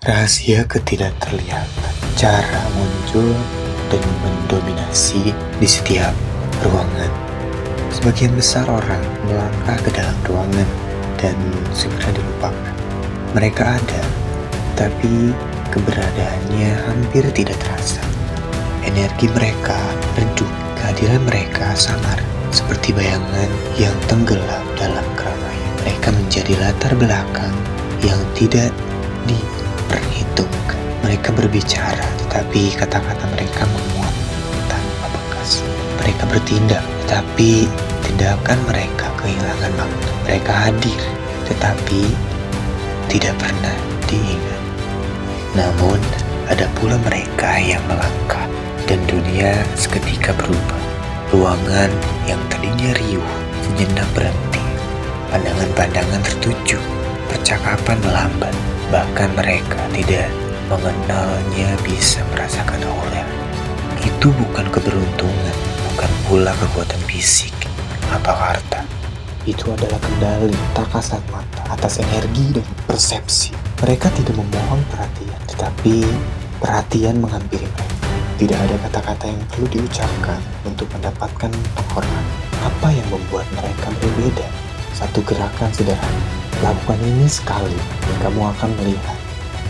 Rahasia ketidakterlihatan, cara muncul dan mendominasi di setiap ruangan. Sebagian besar orang melangkah ke dalam ruangan dan segera dilupakan. Mereka ada, tapi keberadaannya hampir tidak terasa. Energi mereka redup, kehadiran mereka samar, seperti bayangan yang tenggelam dalam keramaian. Mereka menjadi latar belakang yang tidak diperhitungkan. Mereka berbicara, tetapi kata-kata mereka menguap tanpa bekas. Mereka bertindak, tetapi tindakan mereka kehilangan makna. Mereka hadir, tetapi tidak pernah diingat. Namun, ada pula mereka yang melangkah, dan dunia seketika berubah. Ruangan yang tadinya riuh sejenak berhenti. Pandangan-pandangan tertuju, percakapan melambat. Bahkan mereka tidak mengenalnya bisa merasakan aura. Itu bukan keberuntungan, bukan pula kekuatan fisik atau harta. Itu adalah kendali tak kasat mata atas energi dan persepsi. Mereka tidak memohon perhatian, tetapi perhatian menghampiri mereka. Tidak ada kata-kata yang perlu diucapkan untuk mendapatkan penghormatan. Apa yang membuat mereka berbeda? Satu gerakan sederhana. Lakukan ini sekali, dan kamu akan melihat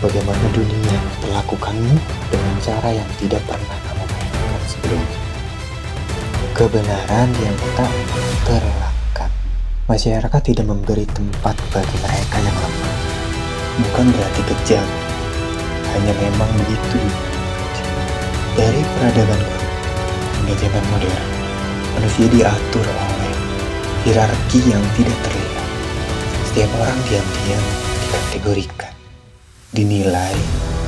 bagaimana dunia melakukanmu dengan cara yang tidak pernah kamu bayangkan sebelumnya. Kebenaran yang tak terelakkan. Masyarakat tidak memberi tempat bagi mereka yang lemah. Bukan berarti kejam, hanya memang begitu. Dari peradaban kuno hingga zaman modern, manusia diatur oleh hierarki yang tidak terlihat. Setiap orang diam-diam dikategorikan, dinilai,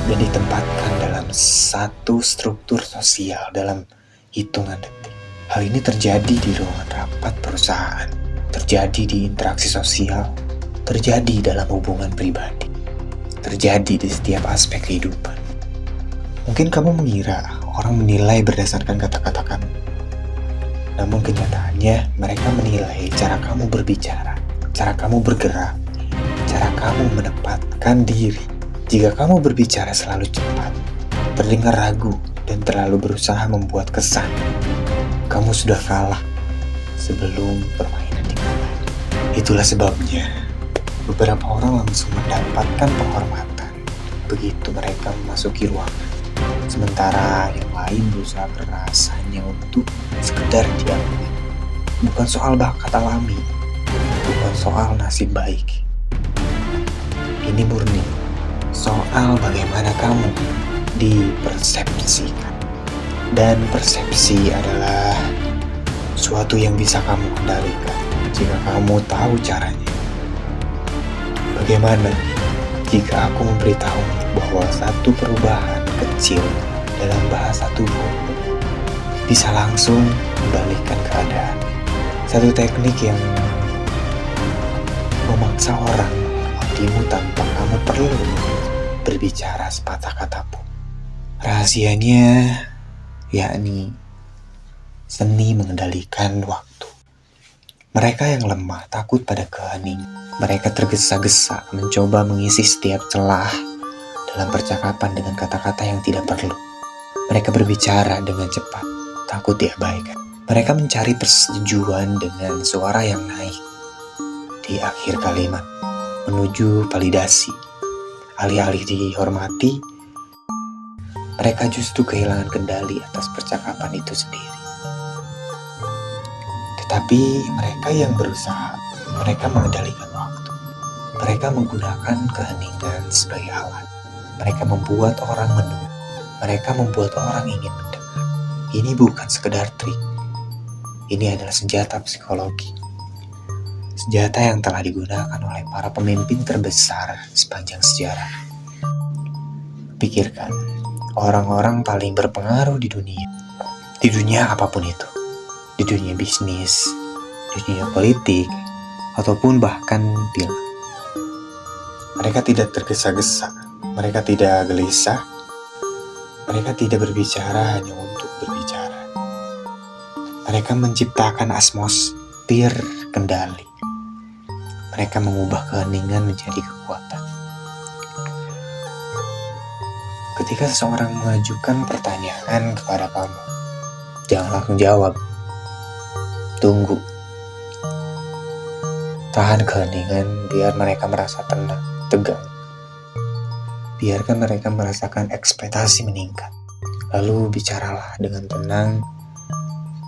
dan ditempatkan dalam satu struktur sosial dalam hitungan detik. Hal ini terjadi di ruangan rapat perusahaan, terjadi di interaksi sosial, terjadi dalam hubungan pribadi, terjadi di setiap aspek kehidupan. Mungkin kamu mengira orang menilai berdasarkan kata-kata kamu. Namun kenyataannya mereka menilai cara kamu berbicara, cara kamu bergerak, cara kamu menempatkan diri. Jika kamu berbicara selalu cepat, terdengar ragu, dan terlalu berusaha membuat kesan, kamu sudah kalah sebelum permainan dimulai. Itulah sebabnya beberapa orang langsung mendapatkan penghormatan begitu mereka memasuki ruangan. Sementara yang lain berusaha keras hanya untuk sekedar diakui. Bukan soal bakat alami, bukan soal nasib baik. Ini murni soal bagaimana kamu dipersepsikan. Dan persepsi adalah suatu yang bisa kamu kendalikan jika kamu tahu caranya. Bagaimana jika aku memberitahu bahwa satu perubahan kecil dalam bahasa tubuh bisa langsung membalikkan keadaan? Satu teknik yang memaksa orang menghormatimu tanpa kamu perlu berbicara sepatah kata pun. Rahasianya yakni seni mengendalikan waktu. Mereka yang lemah takut pada keheningan. Mereka tergesa-gesa mencoba mengisi setiap celah dalam percakapan dengan kata-kata yang tidak perlu. Mereka berbicara dengan cepat, takut diabaikan. Mereka mencari persetujuan dengan suara yang naik di akhir kalimat, menuju validasi. Alih-alih dihormati, mereka justru kehilangan kendali atas percakapan itu sendiri. Tetapi mereka yang berusaha, mereka mengendalikan waktu. Mereka menggunakan keheningan sebagai alat. Mereka membuat orang menunggu. Mereka membuat orang ingin mendengar. Ini bukan sekedar trik. Ini adalah senjata psikologi. Senjata yang telah digunakan oleh para pemimpin terbesar sepanjang sejarah. Pikirkan, orang-orang paling berpengaruh di dunia apapun itu. Di dunia bisnis, di dunia politik, ataupun bahkan film. Mereka tidak tergesa-gesa. Mereka tidak gelisah. Mereka tidak berbicara hanya untuk berbicara. Mereka menciptakan atmosfer kendali. Mereka mengubah keheningan menjadi kekuatan. Ketika seseorang mengajukan pertanyaan kepada kamu, jangan langsung jawab. Tunggu. Tahan keheningan biar mereka merasa tenang, tegang. Biarkan mereka merasakan ekspektasi meningkat. Lalu bicaralah dengan tenang,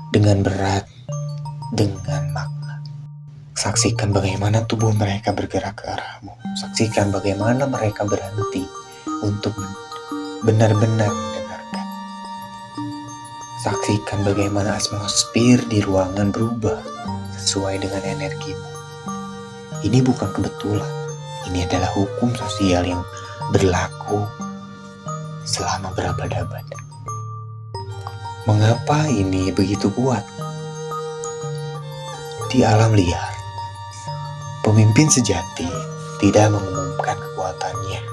dengan berat, dengan makna. Saksikan bagaimana tubuh mereka bergerak ke arahmu. Saksikan bagaimana mereka berhenti untuk benar-benar mendengarkan. Saksikan bagaimana atmosfer di ruangan berubah sesuai dengan energimu. Ini bukan kebetulan. Ini adalah hukum sosial yang berlaku selama berabad-abad. Mengapa ini begitu kuat? Di alam liar, pemimpin sejati tidak mengumumkan kekuatannya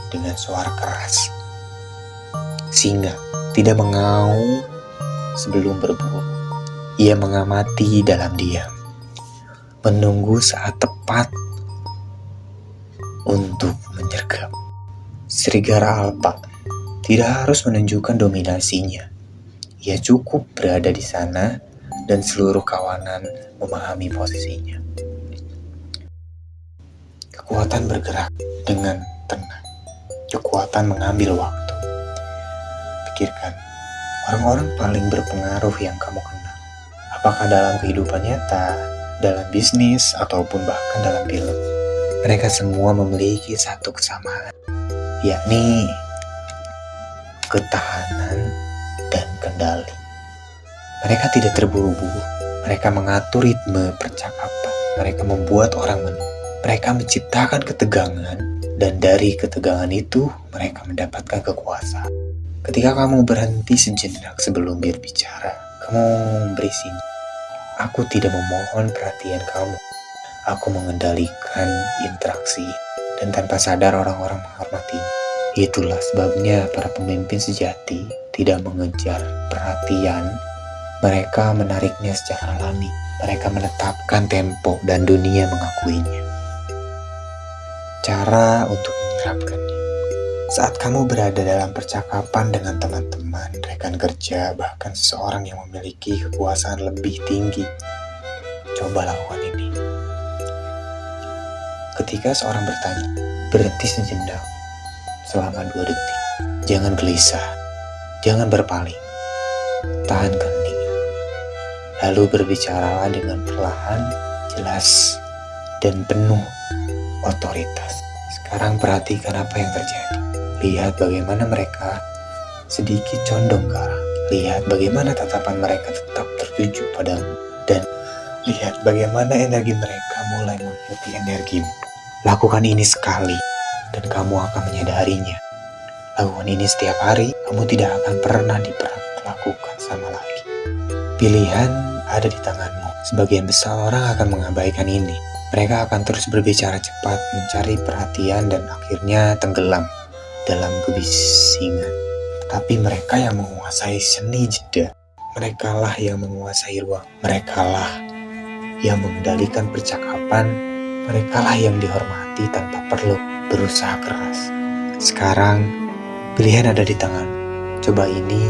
dengan suara keras. Singa tidak mengaum sebelum berburu. Ia mengamati dalam diam, menunggu saat tepat untuk menyergap. Serigala alpa tidak harus menunjukkan dominasinya. Ia cukup berada di sana dan seluruh kawanan memahami posisinya. Kekuatan bergerak dengan tenang. Kekuatan mengambil waktu. Pikirkan, orang-orang paling berpengaruh yang kamu kenal. Apakah dalam kehidupan nyata, dalam bisnis, ataupun bahkan dalam film. Mereka semua memiliki satu kesamaan, yakni ketahanan dan kendali. Mereka tidak terburu-buru. Mereka mengatur ritme percakapan. Mereka membuat orang menunggu. Mereka menciptakan ketegangan, dan dari ketegangan itu mereka mendapatkan kekuasaan. Ketika kamu berhenti sejenak sebelum berbicara, kamu memberi sinyal. Aku tidak memohon perhatian kamu. Aku mengendalikan interaksi, dan tanpa sadar orang-orang menghormatinya. Itulah sebabnya para pemimpin sejati tidak mengejar perhatian. Mereka menariknya secara alami. Mereka menetapkan tempo dan dunia mengakuinya. Cara untuk menyerapkannya. Saat kamu berada dalam percakapan dengan teman-teman, rekan kerja, bahkan seseorang yang memiliki kekuasaan lebih tinggi, coba lakukan ini. Ketika seorang bertanya, berhenti sejenak selama 2 detik. Jangan gelisah, jangan berpaling. Tahan keheningan. Lalu berbicaralah dengan perlahan, jelas, dan penuh otoritas. Sekarang perhatikan apa yang terjadi. Lihat bagaimana mereka sedikit condong ke arah. Lihat bagaimana tatapan mereka tetap tertuju padamu. Dan lihat bagaimana energi mereka mulai mengikuti energimu. Lakukan ini sekali, dan kamu akan menyadarinya. Lakukan ini setiap hari, kamu tidak akan pernah diperlakukan sama lagi. Pilihan ada di tanganmu. Sebagian besar orang akan mengabaikan ini. Mereka akan terus berbicara cepat, mencari perhatian, dan akhirnya tenggelam dalam kebisingan. Tapi mereka yang menguasai seni jeda. Merekalah yang menguasai ruang. Merekalah yang mengendalikan percakapan. Merekalah yang dihormati tanpa perlu berusaha keras. Sekarang, pilihan ada di tangan. Coba ini,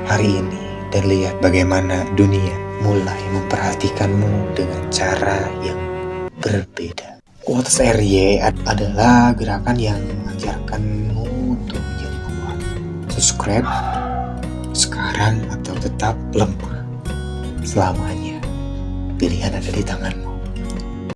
hari ini, dan lihat bagaimana dunia mulai memperhatikanmu dengan cara yang berbeda. Quotes RY adalah gerakan yang mengajarkanmu untuk menjadi kuat. Subscribe sekarang atau tetap lemah. Selamanya, pilihan ada di tanganmu.